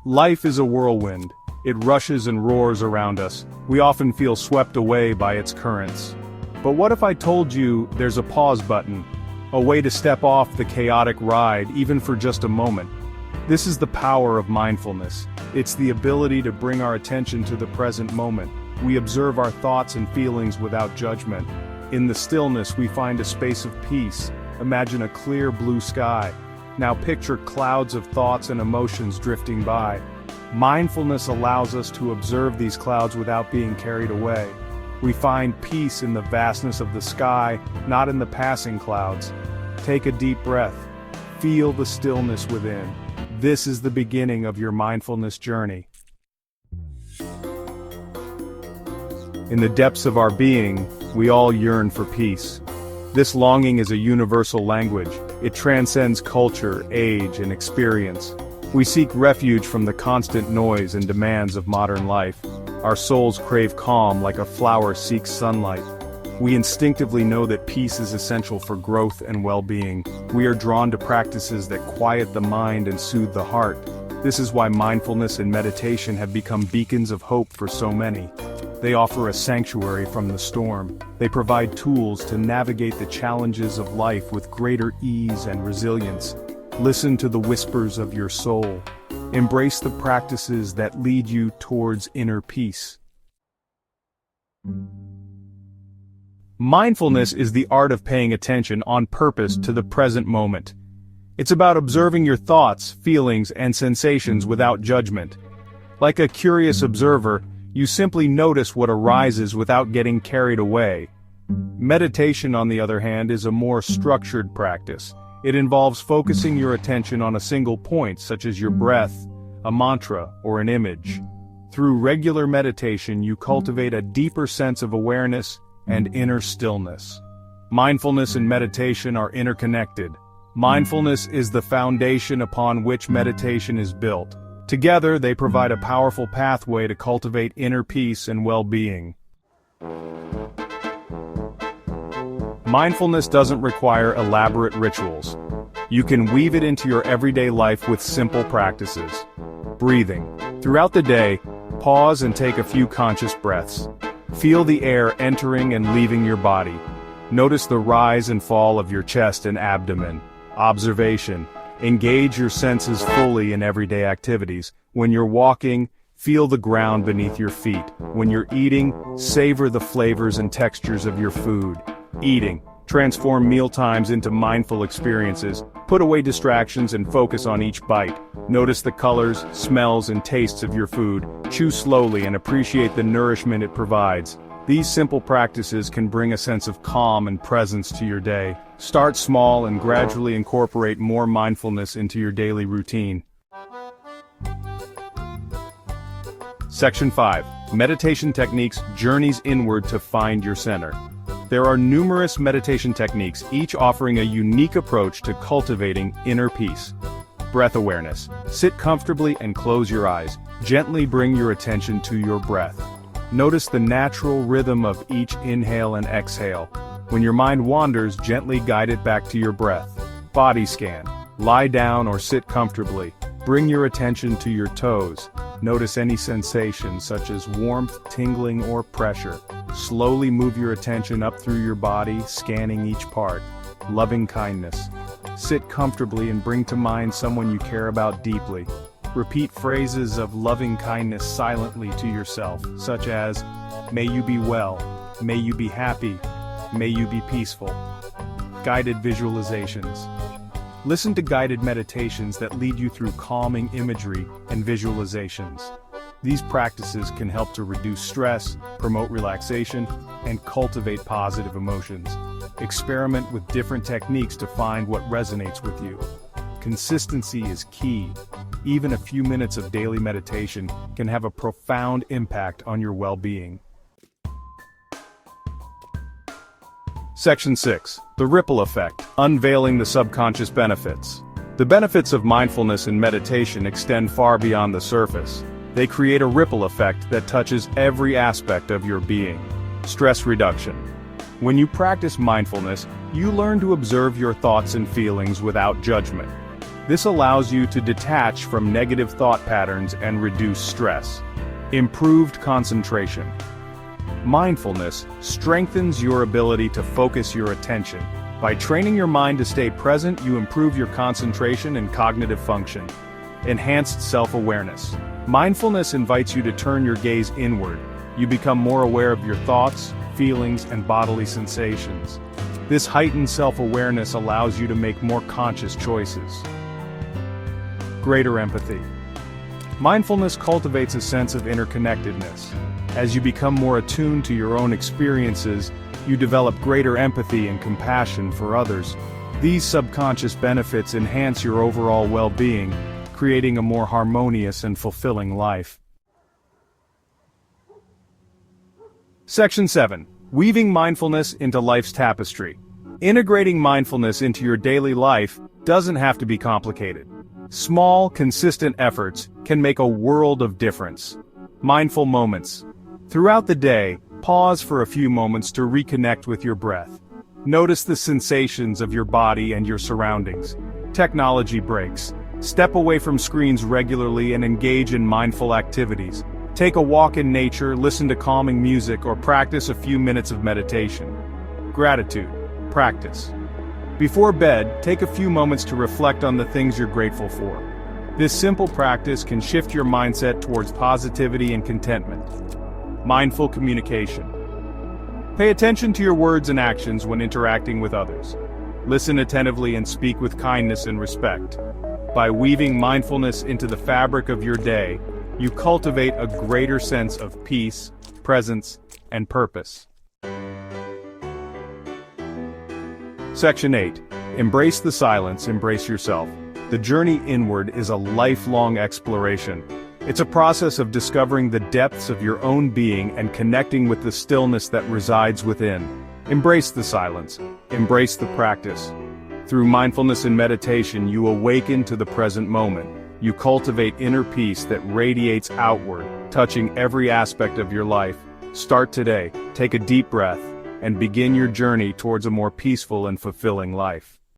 Life is a whirlwind. It rushes and roars around us. We often feel swept away by its currents. But what if I told you there's a pause button? A way to step off the chaotic ride, even for just a moment. This is the power of mindfulness. It's the ability to bring our attention to the present moment. We observe our thoughts and feelings without judgment. In the stillness, we find a space of peace. Imagine a clear blue sky. Now picture clouds of thoughts and emotions drifting by. Mindfulness allows us to observe these clouds without being carried away. We find peace in the vastness of the sky, not in the passing clouds. Take a deep breath. Feel the stillness within. This is the beginning of your mindfulness journey. In the depths of our being, we all yearn for peace. This longing is a universal language. It transcends culture, age, and experience. We seek refuge from the constant noise and demands of modern life. Our souls crave calm like a flower seeks sunlight. We instinctively know that peace is essential for growth and well-being. We are drawn to practices that quiet the mind and soothe the heart. This is why mindfulness and meditation have become beacons of hope for so many. They offer a sanctuary from the storm. They provide tools to navigate the challenges of life with greater ease and resilience. Listen to the whispers of your soul. Embrace the practices that lead you towards inner peace. Mindfulness is the art of paying attention on purpose to the present moment. It's about observing your thoughts, feelings, and sensations without judgment. Like a curious observer, you simply notice what arises without getting carried away. Meditation, on the other hand, is a more structured practice. It involves focusing your attention on a single point, such as your breath, a mantra, or an image. Through regular meditation, you cultivate a deeper sense of awareness and inner stillness. Mindfulness and meditation are interconnected. Mindfulness is the foundation upon which meditation is built. Together, they provide a powerful pathway to cultivate inner peace and well-being. Mindfulness doesn't require elaborate rituals. You can weave it into your everyday life with simple practices. Breathing. Throughout the day, pause and take a few conscious breaths. Feel the air entering and leaving your body. Notice the rise and fall of your chest and abdomen. Observation. Engage your senses fully in everyday activities. When you're walking, feel the ground beneath your feet. When you're eating, savor the flavors and textures of your food. Eating. Transform mealtimes into mindful experiences. Put away distractions and focus on each bite. Notice the colors, smells, and tastes of your food. Chew slowly and appreciate the nourishment it provides. These simple practices can bring a sense of calm and presence to your day. Start small and gradually incorporate more mindfulness into your daily routine. Section 5. Meditation Techniques, Journeys Inward to Find Your Center. There are numerous meditation techniques, each offering a unique approach to cultivating inner peace. Breath awareness. Sit comfortably and close your eyes. Gently bring your attention to your breath. Notice the natural rhythm of each inhale and exhale. When your mind wanders, gently guide it back to your breath. Body scan. Lie down or sit comfortably. Bring your attention to your toes. Notice any sensations such as warmth, tingling, or pressure. Slowly move your attention up through your body, scanning each part. Loving kindness. Sit comfortably and bring to mind someone you care about deeply. Repeat phrases of loving kindness silently to yourself, such as, "May you be well," "May you be happy," "May you be peaceful." Guided visualizations. Listen to guided meditations that lead you through calming imagery and visualizations. These practices can help to reduce stress, promote relaxation, and cultivate positive emotions. Experiment with different techniques to find what resonates with you. Consistency is key. Even a few minutes of daily meditation can have a profound impact on your well-being. Section 6. The Ripple Effect, Unveiling the Subconscious Benefits. The benefits of mindfulness and meditation extend far beyond the surface. They create a ripple effect that touches every aspect of your being. Stress reduction. When you practice mindfulness, you learn to observe your thoughts and feelings without judgment. This allows you to detach from negative thought patterns and reduce stress. Improved concentration. Mindfulness strengthens your ability to focus your attention. By training your mind to stay present, you improve your concentration and cognitive function. Enhanced self-awareness. Mindfulness invites you to turn your gaze inward. You become more aware of your thoughts, feelings, and bodily sensations. This heightened self-awareness allows you to make more conscious choices. Greater empathy. Mindfulness cultivates a sense of interconnectedness. As you become more attuned to your own experiences, you develop greater empathy and compassion for others. These subconscious benefits enhance your overall well-being, creating a more harmonious and fulfilling life. Section 7. Weaving mindfulness into life's tapestry. Integrating mindfulness into your daily life doesn't have to be complicated. Small, consistent efforts can make a world of difference. Mindful moments. Throughout the day, pause for a few moments to reconnect with your breath. Notice the sensations of your body and your surroundings. Technology breaks. Step away from screens regularly and engage in mindful activities. Take a walk in nature, listen to calming music, or practice a few minutes of meditation. Gratitude. Practice. Before bed, take a few moments to reflect on the things you're grateful for. This simple practice can shift your mindset towards positivity and contentment. Mindful communication. Pay attention to your words and actions when interacting with others. Listen attentively and speak with kindness and respect. By weaving mindfulness into the fabric of your day, you cultivate a greater sense of peace, presence, and purpose. Section 8. Embrace the silence, embrace yourself. The journey inward is a lifelong exploration. It's a process of discovering the depths of your own being and connecting with the stillness that resides within. Embrace the silence. Embrace the practice. Through mindfulness and meditation, you awaken to the present moment. You cultivate inner peace that radiates outward, touching every aspect of your life. Start today, take a deep breath, and begin your journey towards a more peaceful and fulfilling life.